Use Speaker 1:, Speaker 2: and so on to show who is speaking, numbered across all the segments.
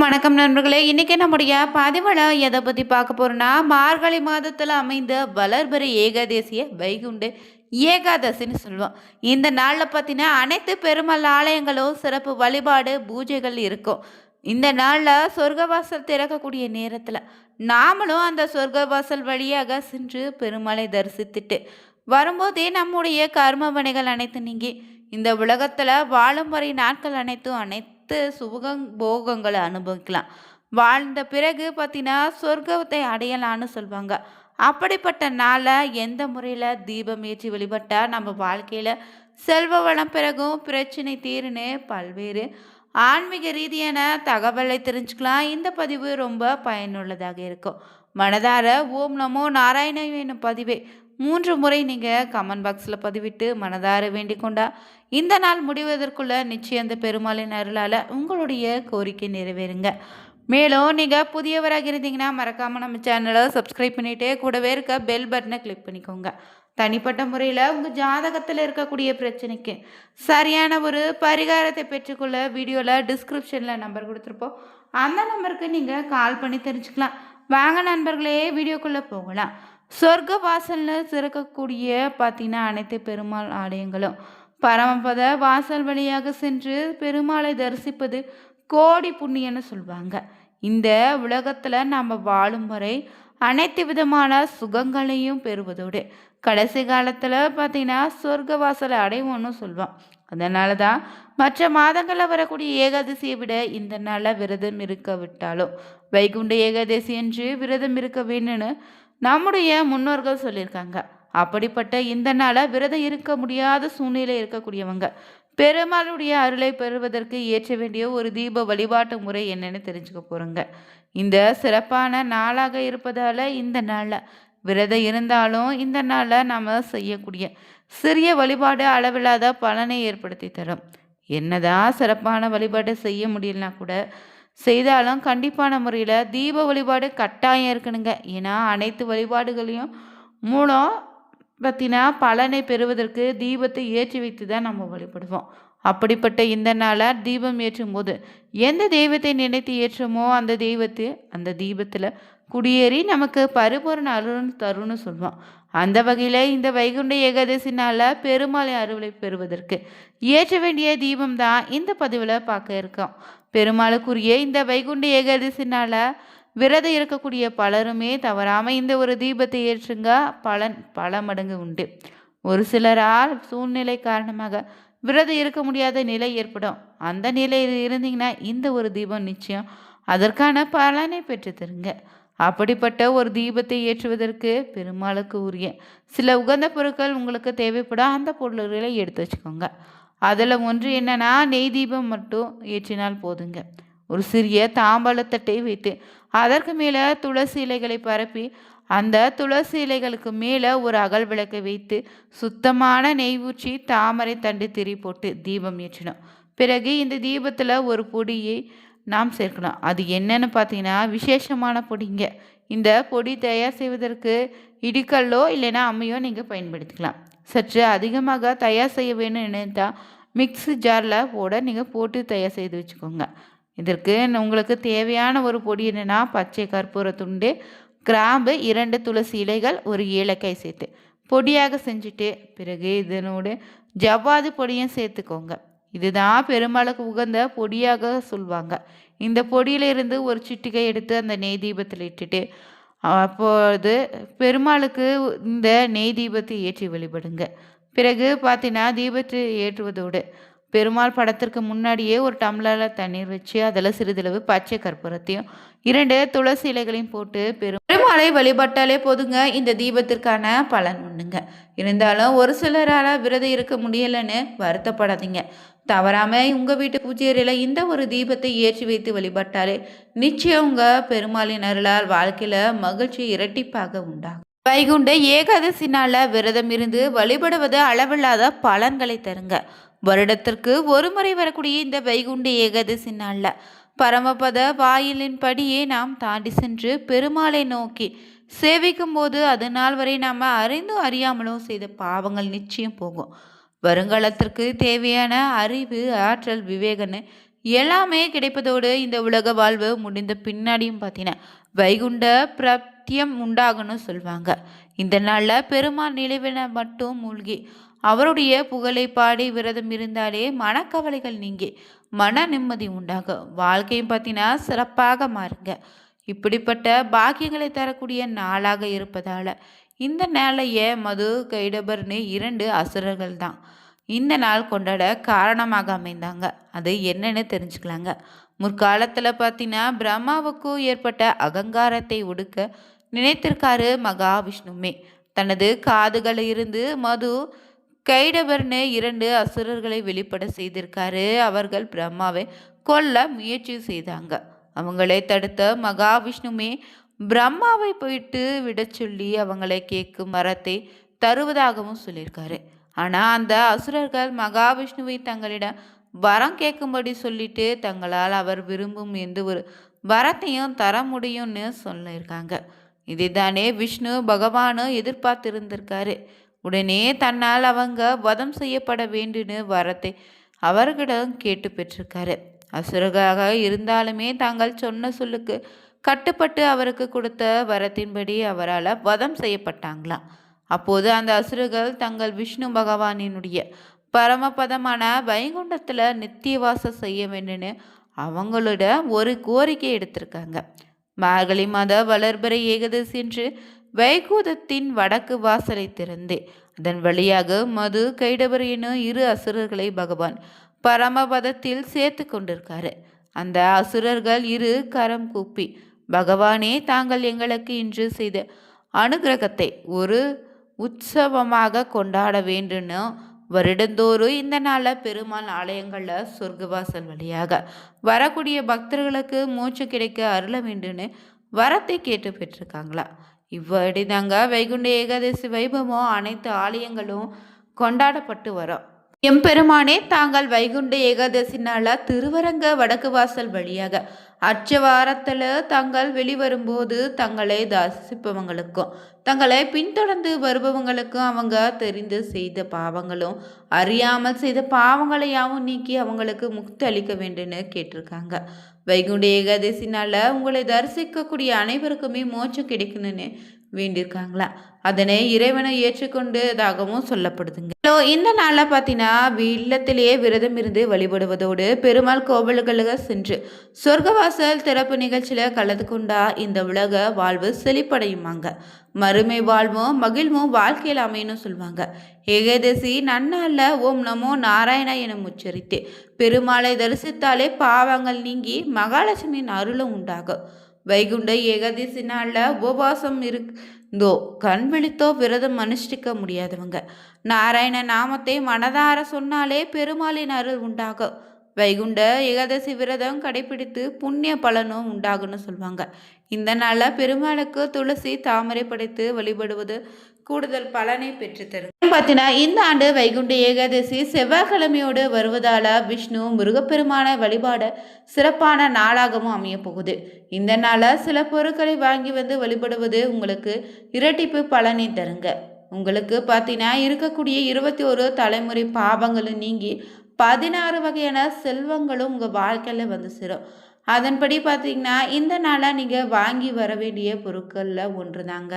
Speaker 1: வணக்கம் நண்பர்களே. இன்னைக்கு நம்முடைய பதிவுல எதை பத்தி பார்க்க போறோம்னா, மார்கழி மாதத்துல அமைந்த வளர்பிறை ஏகாதேசிய வைகுண்ட ஏகாதசின்னு சொல்லுவோம். இந்த நாள்ல பார்த்தீங்கன்னா, அனைத்து பெருமாள் ஆலயங்களும் சிறப்பு வழிபாடு, பூஜைகள் இருக்கும். இந்த நாள்ல சொர்க்கவாசல் திறக்கக்கூடிய நேரத்துல, நாமளும் அந்த சொர்க்கவாசல் வழியாக சென்று பெருமாளை தரிசித்துட்டு வரும்போதே நம்முடைய கர்ம வினைகள் அனைத்தும் நீங்கி, இந்த உலகத்துல வாழும் வரை நாட்கள் அனைத்தும் சுகம் போகங்களை அனுபவிக்கலாம். வாழ்ந்த பிறகு பார்த்தீங்கன்னா சொர்க்கத்தை அடையலான்னு சொல்லுவாங்க. அப்படிப்பட்ட நாளை எந்த முறையில் தீபம் ஏற்றி வழிபட்டா நம்ம வாழ்க்கையில் செல்வ வளம் பிறகும் பிரச்சனை தீருன்னு பல்வேறு ஆன்மீக ரீதியான தகவலை தெரிஞ்சுக்கலாம். இந்த பதிவு ரொம்ப பயனுள்ளதாக இருக்கும். மனதார ஓம் நமோ நாராயண என்னும் பதிவை 3 முறை நீங்கள் கமெண்ட் பாக்ஸில் பதிவிட்டு மனதார வேண்டிக் கொண்டா இந்த நாள் முடிவதற்குள்ள நிச்சயம் அந்த பெருமாளின் அருளால் உங்களுடைய கோரிக்கை நிறைவேறுங்க. மேலும் நீங்கள் புதியவராக இருந்தீங்கன்னா மறக்காமல் நம்ம சேனலை சப்ஸ்கிரைப் பண்ணிவிட்டு கூடவே இருக்க பெல் பட்டனை கிளிக் பண்ணிக்கோங்க. தனிப்பட்ட முறையில் உங்கள் ஜாதகத்தில் இருக்கக்கூடிய பிரச்சனைக்கு சரியான ஒரு பரிகாரத்தை பெற்றுக்கொள்ள வீடியோவில் டிஸ்கிரிப்ஷனில் நம்பர் கொடுத்துருப்போம். அந்த நம்பருக்கு நீங்கள் கால் பண்ணி தெரிஞ்சுக்கலாம். வாங்க நண்பர்களே, வீடியோக்குள்ளே போகலாம். சொர்க்க வாசல்னு திறக்கக்கூடிய பார்த்தீங்கன்னா அனைத்து பெருமாள் ஆலயங்களும் பரமபத வாசல் வழியாக சென்று பெருமாளை தரிசிப்பது கோடி புண்ணியன்னு சொல்லுவாங்க. இந்த உலகத்தில் நம்ம வாழும் வரை அனைத்து விதமான சுகங்களையும் பெறுவதோடு கடைசி காலத்தில் பார்த்தீங்கன்னா சொர்க்க வாசலை அடைவோன்னு சொல்லுவோம். அதனால தான் மற்ற மாதங்களில் வரக்கூடிய ஏகாதசியை விட இந்த நாளில் விரதம் இருக்க விட்டாலும் வைகுண்ட ஏகாதசி என்று விரதம் இருக்க வேணும்னு நம்முடைய முன்னோர்கள் சொல்லியிருக்காங்க. அப்படிப்பட்ட இந்த நாளை விரதம் இருக்க முடியாத சூழ்நிலை இருக்கக்கூடியவங்க பெருமாளுடைய அருளை பெறுவதற்கு ஏற்ற வேண்டிய ஒரு தீப வழிபாட்டு முறை என்னன்னு தெரிஞ்சுக்க போகிறோங்க. இந்த சிறப்பான நாளாக இருப்பதால் இந்த நாளில் விரதம் இருந்தாலும் இந்த நாளில் நாம் செய்யக்கூடிய சிறிய வழிபாடு அளவில்லாத பலனை ஏற்படுத்தி தரும். என்னதான் சிறப்பான வழிபாடு செய்ய முடியலனா கூட செய்தாலும் கண்டிப்பான முறையில் தீப வழிபாடு கட்டாயம் இருக்கணுங்க. ஏன்னா அனைத்து வழிபாடுகளையும் மூலம் பார்த்தீங்கன்னா பலனை பெறுவதற்கு தீபத்தை ஏற்றி வைத்து தான் நம்ம வழிபடுவோம். அப்படிப்பட்ட இந்த நாளாக தீபம் ஏற்றும் போது எந்த தெய்வத்தை நினைத்து ஏற்றுமோ அந்த தீபத்தில் குடியேறி நமக்கு பரிபூர்ண அருள்னு தருன்னு சொல்லுவோம். அந்த வகையில் இந்த வைகுண்ட ஏகாதசி நாளில் பெருமாளை அருளை பெறுவதற்கு ஏற்ற வேண்டிய தீபம் தான் இந்த பதிவில் பார்க்க இருக்கோம். பெருமாளுக்குரிய இந்த வைகுண்ட ஏகாதசி நாளில் விரதம் இருக்கக்கூடிய பலருமே தவறாமல் இந்த ஒரு தீபத்தை ஏற்றுங்க. பலன் பல மடங்கு உண்டு. ஒரு சிலரால் சூழ்நிலை காரணமாக விரதம் இருக்க முடியாத நிலை ஏற்படும். அந்த நிலையில் இருந்தீங்கன்னா இந்த ஒரு தீபம் நிச்சயம் அதற்கான பலனை பெற்று தருங்க. அப்படிப்பட்ட ஒரு தீபத்தை ஏற்றுவதற்கு பெருமாளுக்கு உரிய சில உகந்த பொருட்கள் உங்களுக்கு தேவைப்படும். அந்த பொருள்களை எடுத்து வச்சுக்கோங்க. அதில் ஒன்று என்னன்னா, நெய் தீபம் மட்டும் ஏற்றினால் போதுங்க. ஒரு சிறிய தாம்பாளத்தட்டை வைத்து அதற்கு மேலே துளசி இலைகளை பரப்பி அந்த துளசி இலைகளுக்கு மேலே ஒரு அகல் விளக்கை வைத்து சுத்தமான நெய் ஊற்றி தாமரை தண்டு திரி போட்டு தீபம் ஏற்றணும். பிறகு இந்த தீபத்தில் ஒரு பொடியை நாம் சேர்க்கணும். அது என்னன்னு பார்த்தீங்கன்னா விசேஷமான பொடிங்க. இந்த பொடி தயார் செய்வதற்கு இடிக்கல்லோ இல்லைன்னா அம்மையோ நீங்கள் பயன்படுத்திக்கலாம். சற்று அதிகமாக தயார் செய்ய வேணும்னு நினைத்தா மிக்ஸி ஜாரில் நீங்கள் போட்டு தயார் செய்து வச்சுக்கோங்க. இதற்கு உங்களுக்கு தேவையான ஒரு பொடி என்னென்னா பச்சை கற்பூர துண்டு, கிராம்பு, 2 துளசி இலைகள், ஒரு ஏலக்காய் சேர்த்து பொடியாக செஞ்சுட்டு பிறகு இதனோடு ஜவ்வாது பொடியும் சேர்த்துக்கோங்க. இதுதான் பெருமாளுக்கு உகந்த பொடியாக சொல்லுவாங்க. இந்த பொடியிலிருந்து ஒரு சிட்டிகை எடுத்து அந்த நெய் தீபத்தில் இட்டுட்டு அப்போது பெருமாளுக்கு இந்த நெய் தீபத்தை ஏற்றி வழிபடுங்க. பிறகு பார்த்தீங்கன்னா தீபத்தை ஏற்றுவதோடு பெருமாள் படத்திற்கு முன்னாடியே ஒரு டம்ளரில் தண்ணீர் வச்சு அதில் சிறிதளவு பச்சை கற்பூரத்தையும் 2 துளசி இலைகளையும் போட்டு பெருமாளை வழிபட்டாலே போதுங்க. இந்த தீபத்திற்கான பலன் உண்டுங்க. இருந்தாலும் ஒரு சிலரால் விரதம் இருக்க முடியலைன்னு வருத்தப்படாதீங்க. தவறாமல் உங்கள் வீட்டு பூஜை அறையில் இந்த ஒரு தீபத்தை ஏற்றி வைத்து வழிபட்டாலே நிச்சயம் உங்கள் பெருமாளின் அருளால் வாழ்க்கையில் மகிழ்ச்சி இரட்டிப்பாக உண்டாகும். வைகுண்ட ஏகாதசி நாளில் விரதம் இருந்து வழிபடுவது அளவில்லாத பலன்களை தருங்க. வருடத்திற்கு ஒரு முறை வரக்கூடிய இந்த வைகுண்ட ஏகாதசி நாளில் பரமபத வாயிலின் படியே நாம் தாண்டி சென்று பெருமாளை நோக்கி சேவிக்கும் போது அது நாள் வரை நாம் அறிந்தும் அறியாமலும் செய்த பாவங்கள் நிச்சயம் போகும். வருங்காலத்திற்கு தேவையான அறிவு, ஆற்றல், விவேகன்னு எல்லாமே கிடைப்பதோடு இந்த உலக வாழ்வு முடிந்த பின்னாடியும் பார்த்தீங்கன்னா வைகுண்ட பிரத்தியம் உண்டாகும்னு சொல்லுவாங்க. இந்த நாளில் பெருமாள் நினைவின மட்டும் மூழ்கி அவருடைய புகழை பாடி விரதம் இருந்தாலே மனக்கவலைகள் நீங்கி மன நிம்மதி உண்டாகும். வாழ்க்கையும் பார்த்தீங்கன்னா சிறப்பாக மாறுங்க. இப்படிப்பட்ட பாக்கியங்களை தரக்கூடிய நாளாக இருப்பதால் இந்த நாளைய மது கைடபர்னு 2 அசுரர்கள் தான் இந்த நாள் கொண்டாட காரணமாக அமைந்தாங்க. அது என்னன்னு தெரிஞ்சுக்கலாங்க. முற்காலத்தில் பார்த்தீங்கன்னா பிரம்மாவுக்கும் ஏற்பட்ட அகங்காரத்தை ஒடுக்க நினைத்திருக்காரு மகாவிஷ்ணுமே. தனது காதுகளில் இருந்து மது கைடபர்னு 2 அசுரர்களை வெளிப்பட செய்திருக்காரு. அவர்கள் பிரம்மாவை கொல்ல முயற்சி செய்தாங்க. அவங்களை தடுத்த மகாவிஷ்ணுமே பிரம்மாவை போயிட்டு விட சொல்லி அவங்களை கேட்கும் வரத்தை தருவதாகவும் சொல்லியிருக்காரு. ஆனால் அந்த அசுரர்கள் மகாவிஷ்ணுவை தங்களிடம் வரம் கேட்கும்படி சொல்லிட்டு தங்களால் அவர் விரும்பும் எந்த ஒரு வரத்தையும் தர முடியும்னு சொல்லியிருக்காங்க. இதைத்தானே விஷ்ணு பகவானும் எதிர்பார்த்திருந்திருக்காரு. உடனே தன்னால் அவங்க வதம் செய்யப்பட வேண்டுன்னு வரத்தை அவர்களிடம் கேட்டு பெற்றிருக்காரு. அசுரராக இருந்தாலுமே தாங்கள் சொன்ன சொல்லுக்கு கட்டுப்பட்டு அவருக்கு கொடுத்த வரத்தின்படி அவரால் வதம் செய்யப்பட்டாங்களாம். அப்போது அந்த அசுரர்கள் தங்கள் விஷ்ணு பகவானினுடைய பரமபதமான வைகுண்டத்தில் நித்தியவாசம் செய்ய வேண்டும்னு அவங்களோட ஒரு கோரிக்கை எடுத்திருக்காங்க. மார்கழி மாத வளர்பிறை ஏகாதசி என்று வைகுந்தத்தின் வடக்கு வாசலை திறந்து அதன் வழியாக மது கைடபர் எனும் 2 அசுரர்களை பகவான் பரமபதத்தில் சேர்த்து கொண்டிருக்காரு. அந்த அசுரர்கள் 2 கரம் கூப்பி பகவானே தாங்கள் எங்களுக்கு இன்று செய்த அனுகிரகத்தை ஒரு உற்சவமாக கொண்டாட வேண்டும்னு வருடந்தோறும் இந்த நாளில் பெருமாள் ஆலயங்களில் சொர்க்கவாசல் வழியாக வரக்கூடிய பக்தர்களுக்கு மூச்சு கிடைக்க அருள வேண்டும்னு வரத்தை கேட்டு பெற்றிருக்காங்களா. இவ்வடி தாங்க வைகுண்ட ஏகாதசி வைபவம் அனைத்து ஆலயங்களும் கொண்டாடப்பட்டு வரும். எம்பெருமானே தாங்கள் வைகுண்ட ஏகாதசி நாள திருவரங்க வடக்கு வாசல் வழியாக அச்சவாரத்தில் தாங்கள் வெளிவரும்போது தங்களை தரிசிப்பவங்களுக்கும் தங்களை பின்தொடர்ந்து வருபவங்களுக்கும் அவங்க தெரிந்து செய்த பாவங்களும் அறியாமல் செய்த பாவங்களையாவும் நீக்கி அவங்களுக்கு முக்தி அளிக்க வேண்டும்னு கேட்டிருக்காங்க. வைகுண்ட ஏகாதசி நாளில் உங்களை தரிசிக்கக்கூடிய அனைவருக்குமே மோட்சம் கிடைக்கணும்னு வேண்டியிருக்காங்களா. அதனை இறைவனை ஏற்றுக்கொண்டதாகவும் சொல்லப்படுதுங்க. இந்த நாளில் பார்த்தீங்கன்னா இல்லத்திலேயே விரதம் இருந்து வழிபடுவதோடு பெருமாள் கோவில்களுக்கு சென்று சொர்க்கவாசல் திறப்பு நிகழ்ச்சியில் கலந்து கொண்டா இந்த உலக வாழ்வு செழிப்படையுமாங்க. மறுமை வாழ்வும் மகிழ்வும் வாழ்க்கையில் அமையணும் சொல்லுவாங்க. ஏகாதசி நன்னாளில் ஓம் நமோ நாராயணா என உச்சரித்து பெருமாளை தரிசித்தாலே பாவங்கள் நீங்கி மகாலட்சுமியின் அருளும் உண்டாகும். வைகுண்ட ஏகாதசி நாளில் உபவாசம் இருந்தோ கண் விழித்தோ விரதம் அனுஷ்டிக்க முடியாதவங்க நாராயண நாமத்தை மனதார சொன்னாலே பெருமாளின் அருள் உண்டாகும். வைகுண்ட ஏகாதசி விரதம் கடைபிடித்து புண்ணிய பலனும் உண்டாகுன்னு சொல்லுவாங்க. இந்த நாளில் பெருமாளுக்கு துளசி தாமரை படைத்து வழிபடுவது கூடுதல் பலனை பெற்றுத்தரும். பார்த்தீங்கன்னா இந்த ஆண்டு வைகுண்ட ஏகாதசி செவ்வாய்க்கிழமையோடு வருவதால விஷ்ணு முருகப்பெருமான வழிபாட சிறப்பான நாளாகவும் அமைய போகுது. இந்த நாளில் சில பொருட்களை வாங்கி வந்து வழிபடுவது உங்களுக்கு இரட்டிப்பு பலனை தருங்க. உங்களுக்கு பார்த்தீங்கன்னா இருக்கக்கூடிய 21 தலைமுறை பாவங்களும் நீங்கி 16 வகையான செல்வங்களும் உங்கள் வாழ்க்கையில் வந்து சேரும். அதன்படி பார்த்தீங்கன்னா இந்த நாளாக நீங்கள் வாங்கி வர வேண்டிய பொருட்களில் ஒன்று தாங்க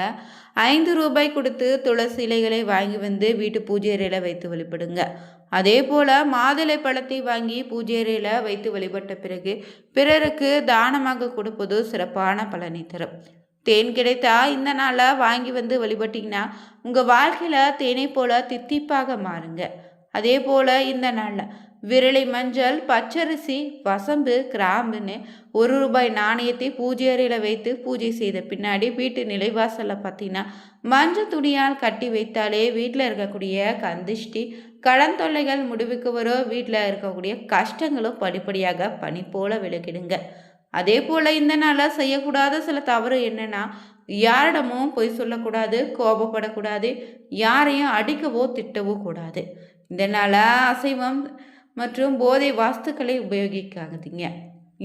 Speaker 1: 5 ரூபாய் கொடுத்து துளசி இலைகளை வாங்கி வந்து வீட்டு பூஜை அறையில் வைத்து வழிபடுங்க. அதே போல் மாதுளை பழத்தை வாங்கி பூஜை அறையில் வைத்து வழிபட்ட பிறகு பிறருக்கு தானமாக கொடுப்பது சிறப்பான பலனை தரும். தேன் கிடைத்தா இந்த நாளில் வாங்கி வந்து வழிபட்டிங்கன்னா உங்கள் வாழ்க்கையில் தேனை போல தித்திப்பாக மாறுங்க. அதே போல் இந்த நாளில் விரலை மஞ்சள் பச்சரிசி வசம்பு கிராம்புன்னு 1 ரூபாய் நாணயத்தை பூஜை அறையில் வைத்து பூஜை செய்த பின்னாடி வீட்டு நிலைவாசலில் பார்த்தீங்கன்னா மஞ்சள் துணியால் கட்டி வைத்தாலே வீட்டில் இருக்கக்கூடிய கந்திஷ்டி கடன் தொல்லைகள் முடிவுக்கு வரும். வீட்டில் இருக்கக்கூடிய கஷ்டங்களும் படிப்படியாக பனி போல விலகிடுங்க. அதே போல் இந்த நாளில் செய்யக்கூடாத சில தவறு என்னென்னா யாரிடமும் பொய் சொல்லக்கூடாது, கோபப்படக்கூடாது, யாரையும் அடிக்கவோ திட்டவோ கூடாது. இந்த நாளில் அசைவம் மற்றும் போதை வாஸ்துக்களை உபயோகிக்காதீங்க.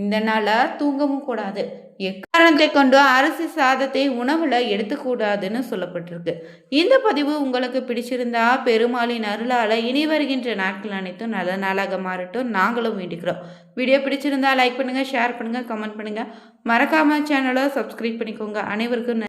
Speaker 1: இந்த நாளில் தூங்கவும் கூடாது. எக்காரணம் காரணத்தை கொண்டு அரிசி சாதத்தை உணவில் எடுத்துக்கூடாதுன்னு சொல்லப்பட்டிருக்கு. இந்த பதிவு உங்களுக்கு பிடிச்சிருந்தா பெருமாளின் அருளால் இனி வருகின்ற நாட்கள் அனைத்தும் நல்ல நாளாக மாறட்டும் நாங்களும் வேண்டிக்கிறோம். வீடியோ பிடிச்சிருந்தா லைக் பண்ணுங்கள், ஷேர் பண்ணுங்கள், கமெண்ட் பண்ணுங்கள். மறக்காமல் சேனலை சப்ஸ்கிரைப் பண்ணிக்கோங்க. அனைவருக்கும்